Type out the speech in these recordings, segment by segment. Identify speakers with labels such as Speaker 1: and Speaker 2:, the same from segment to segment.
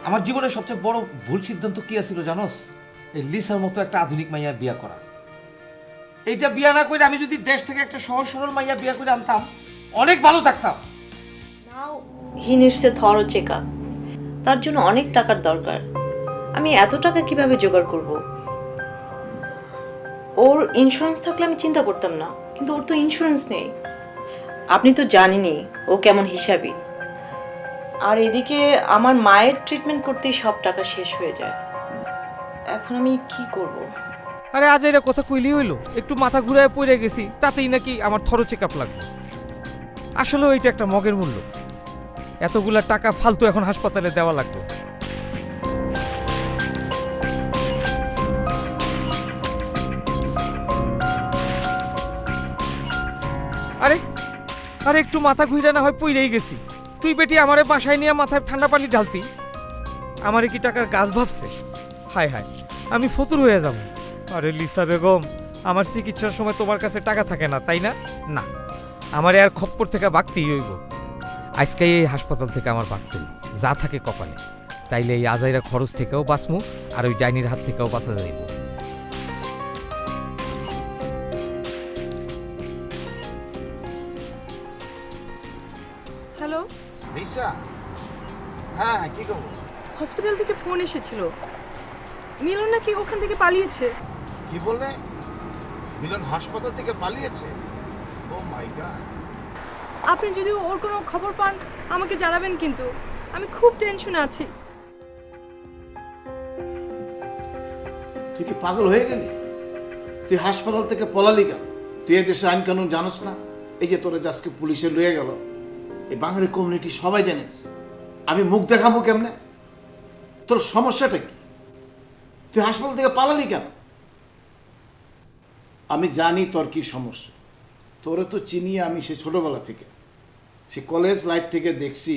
Speaker 1: আমার জীবনের সবচেয়ে বড় ভুল সিদ্ধান্ত কি ছিল জানোস? এই লিসার মতো একটা আধুনিক মাইয়া বিয়া করা। এইটা বিয়া না করে আমি যদি দেশ থেকে একটা সহজ সরল মাইয়া বিয়া করে আনতাম অনেক ভালো থাকতাম।
Speaker 2: Now he needs a thorough checkup. তার জন্য অনেক টাকার দরকার। আমি এত টাকা কিভাবে জোগাড় করব? ওর ইন্স্যুরেন্স থাকলে আমি চিন্তা করতাম না, কিন্তু ওর তো ইন্স্যুরেন্স নেই। আপনি তো জানেনই ও কেমন হিসাবী। আর এদিকে আমার মায়ের ট্রিটমেন্ট করতেই সব টাকা শেষ হয়ে যায়। এখন আমি কি করব?
Speaker 1: আরে আজ এরা কথা কইলি হইলো, একটু মাথা ঘুরায় পড়ে গেছি তাতেই নাকি আমার থরো চেকআপ লাগবে। আসলে ওইটা একটা মগের মূল্য। এতগুলা টাকা ফালতু এখন হাসপাতালে দেওয়া লাগবে। আরে আরে একটু মাথা ঘুরে না হয় পইরেই গেছি। তুই বেটি আমারে বাসায় নিয়ে মাথায় ঠান্ডা পানি ঢালতি, আমারে কি টাকার গাছ ভাবছে? হায় হায়, আমি ফতুর হয়ে যাব। আরে লিসা বেগম, আমার চিকিৎসার সময় তোমার কাছে টাকা থাকে না তাই না? না, আমার আর খপ্পর থেকে বাঁকতেই হইব। আজকে এই হাসপাতাল থেকে আমার বাঁকতে হইব, যা থাকে কপালে। তাইলে এই আজাইরা খরচ থেকেও বাঁচমু, আর ওই ডাইনির হাত থেকেও বাঁচা যাইব।
Speaker 3: হ্যালো,
Speaker 4: লিসা, হ্যাঁ কি খবর?
Speaker 3: হসপিটাল থেকে ফোন এসেছিল। মিলন নাকি ওখান থেকে পালিয়েছে।
Speaker 4: কি বললে? মিলন হাসপাতাল থেকে পালিয়েছে? ও মাই গড।
Speaker 3: আপনি যদি ওর কোনো খবর পান আমাকে জানাবেন, কিন্তু আমি খুব টেনশনে আছি।
Speaker 4: তুই কি পাগল হয়ে গেলি? তুই হাসপাতাল থেকে পলালি কেন? তুই এই দেশে আইন কানুন জানোস না? এই যে তোরা আজকে পুলিশে লয়ে গেল, এই বাঙালি কমিউনিটি সবাই জানিস। আমি মুখ দেখাবো কেমনে? তোর সমস্যাটা কি? তুই হাসপাতাল থেকে পালালি কেন? আমি জানি তোর কি সমস্যা। তোরে তো চিনি আমি সে ছোটবেলা থেকে, সে কলেজ লাইফ থেকে দেখছি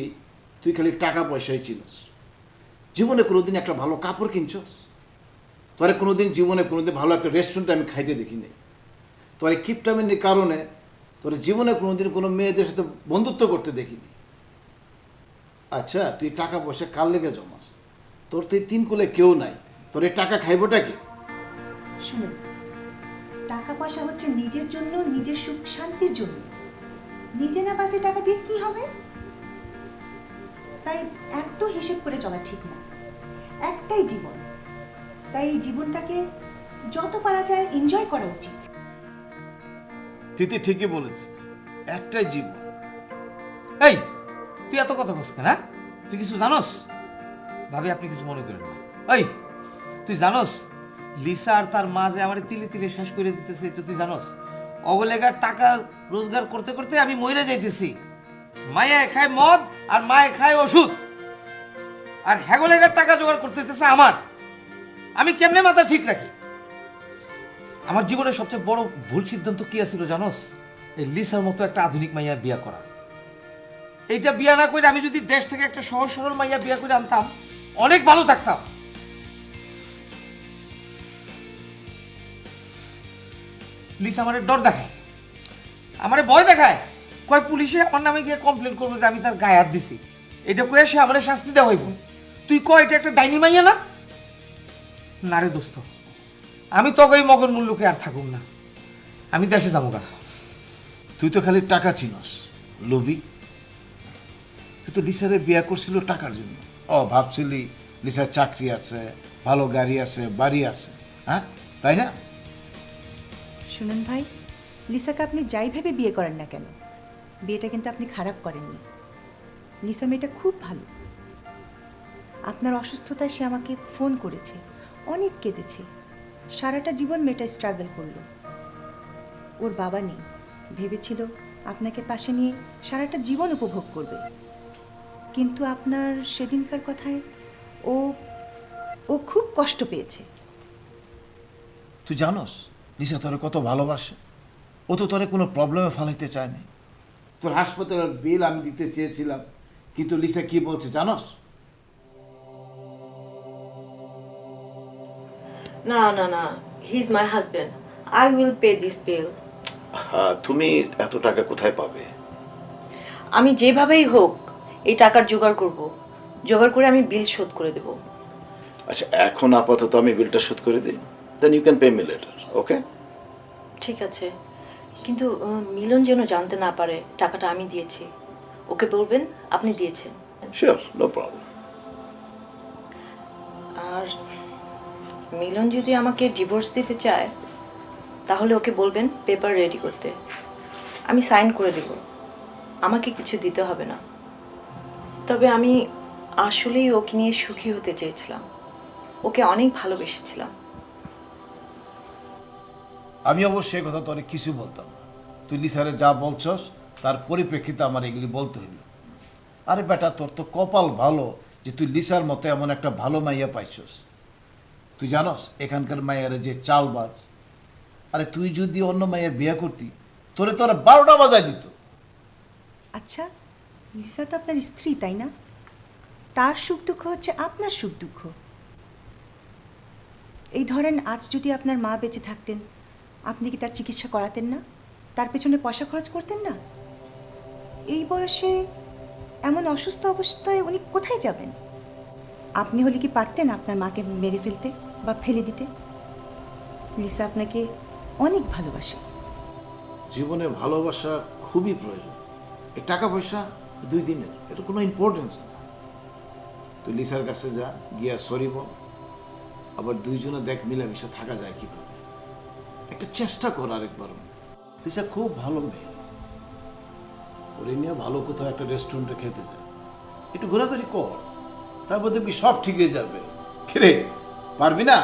Speaker 4: তুই খালি টাকা পয়সাই চিনস। জীবনে কোনোদিন একটা ভালো কাপড় কিনছস? তোরে কোনোদিন জীবনে কোনোদিন ভালো একটা রেস্টুরেন্টে আমি খাইতে দেখি নাই। তোর এই কিপটামিনের কারণে তোর জীবনে কোনোদিন কোনো মেয়েদের সাথে বন্ধুত্ব করতে দেখিনি। আচ্ছা, তুই টাকা পয়সা কার লেগে জমাস? তোর তো এই তিন কুলে কেউ নাই, তোর এই টাকা খাইবটা কি?
Speaker 5: শুনুন, টাকা পয়সা হচ্ছে নিজের জন্য, নিজের সুখ শান্তির জন্য। নিজে না বাঁচলে টাকা দিয়ে কি হবে? তাই এত হিসেব করে চলা ঠিক না। একটাই জীবন, তাই এই জীবনটাকে যত পারা যায় এনজয় করা উচিত।
Speaker 4: তিতি ঠিকই বলেছে, একটাই জীবন।
Speaker 1: এই তুই এত কথা কস কেন? তুই কিছু জানোস? ভাবি আপনি কিছু মনে করেন না। এই তুই জানোস লিসা আর তার মা যে আমার তিলে তিলে শেষ করে দিতেছে? এটা তুই জানোস? অগলেগার টাকা রোজগার করতে করতে আমি মরে যাইতেছি। মায়ে খায় মদ আর মায়ে খায় ওষুধ, আর হ্যাগলেগার টাকা জোগাড় করতেছে আমার। আমি কেমনে মাথা ঠিক রাখি? আমার জীবনের সবচেয়ে বড় ভুল সিদ্ধান্ত কি ছিল জানোস? এই লিসার মতো একটা আধুনিক মাইয়া বিয়া করা। এইটা বিয়া না করে আমি যদি দেশ থেকে একটা সহজ সরল মাইয়া বিয়া করে আনতাম অনেক ভালো থাকতাম। লিসা আমারে ডর দেখায়, আমারে ভয় দেখায়, কয় পুলিশে আমার নামে গিয়ে কমপ্লেন করবো যে আমি তার গায়ে হাত দিছি। এটা কয়ে সে আমারে শাস্তি দেওয়া হইব। তুই কয় এটা একটা ডাইনি মাইয়া না? না রে দোস্ত, আমি তোকে এই মগর মূল্যকে আর থাকুম না, আমি দেশে যাবো গা।
Speaker 4: তুই তো খালি টাকা চিনস, লোভী। তুই তো লিসারে বিয়ে করছিল টাকার জন্য। ও ভাবছিলি লিসার চাকরি আছে, ভালো গাড়ি আছে, বাড়ি আছে, হ্যাঁ তাই না?
Speaker 5: শুনুন ভাই, লিসাকে আপনি যাই ভেবে বিয়ে করেন না কেন, বিয়েটা কিন্তু আপনি খারাপ করেননি। লিসা মেয়েটা খুব ভালো। আপনার অসুস্থতায় সে আমাকে ফোন করেছে, অনেক কেঁদেছে। সারাটা জীবন মেয়েটা স্ট্রাগল করলো। ওর বাবা নেই, ভেবেছিল আপনাকে পাশে নিয়ে সারাটা জীবন উপভোগ করবে। কিন্তু আপনার সেদিনকার কথায় ও ও খুব কষ্ট পেয়েছে।
Speaker 4: তুই জানোস লিসা তোরে কত ভালোবাসে? ও তো তোরে কোনো প্রবলেমে ফালাইতে চায়নি। তোর হাসপাতালের বিল আমি দিতে চেয়েছিলাম, কিন্তু লিসা কি বলছে জানোস?
Speaker 2: না না না, he is my husband. I will pay this bill.
Speaker 4: হ্যাঁ, তুমি এত টাকা কোথায় পাবে?
Speaker 2: আমি যেভাবেই হোক এই টাকার জোগাড় করব। জোগাড় করে আমি বিল শোধ করে দেব।
Speaker 4: আচ্ছা, এখন আপাতত আমি বিলটা শোধ করে দিই, then you can pay me later, okay?
Speaker 2: ঠিক আছে, কিন্তু মিলন যেন জানতে না পারে টাকাটা আমি দিয়েছি। ওকে বলবেন আপনি দিয়েছেন।
Speaker 4: Sure, no problem.
Speaker 2: আর মিলন যদি আমাকে ডিভোর্স দিতে চায় তাহলে ওকে বলবেন পেপার রেডি করতে, আমি সাইন করে দেব, আমাকে কিছু দিতে হবে না। তবে আমি আসলেই ওকে নিয়ে সুখী হতে চেয়েছিলাম, ওকে অনেক ভালোবেসেছিলাম।
Speaker 4: আমি অবশ্যই কথা তো অনেক কিছু বলতাম না, তুই লিসারে যা বলছস তার পরিপ্রেক্ষিতে আমার এগুলি বলতে হইল। আরে বেটা, তোর তো কপাল ভালো যে তুই লিসার মতো এমন একটা ভালো মাইয়া পাইছস। তুই জানস এখানকার মাইয়ারে যে চালবাজ, আরে তুই যদি অন্য মাইয়া বিয়ে করতি তোরে তোরা 12টা বাজায় দিত।
Speaker 5: আচ্ছা, লিসা তো আপনার স্ত্রী, তাই না? তার সুখ দুঃখ হচ্ছে আপনার সুখ দুঃখ। এই ধরেন, আজ যদি আপনার মা বেঁচে থাকতেন, আপনি কি তার চিকিৎসা করাতেন না? তার পেছনে পয়সা খরচ করতেন না? এই বয়সে এমন অসুস্থ অবস্থায় উনি কোথায় যাবেন? আপনি হলে কি পারতেন আপনার মাকে মেরে ফেলতে বা ফেলে দিতে? লিসা আপনাকে অনেক ভালোবাসে।
Speaker 4: জীবনে ভালোবাসা খুবই প্রয়োজন। এই টাকা পয়সা 2 দিনের, এটা কোনো ইম্পর্টেন্স না। তুই লিসার কাছে যা, গিয়া সরি বল, আবার দুইজনে দেখ মিলামিশা থাকা যায় কিভাবে। একটা চেষ্টা কর আরেকবার মতো। লিসা খুব ভালো মেয়ে, ওরে নিয়ে ভালো কোথাও একটা রেস্টুরেন্টে খেতে যায়, একটু ঘোরাঘুরি কর, তারপর দেখবি সব ঠিক হয়ে যাবে। ফিরে পারবি না?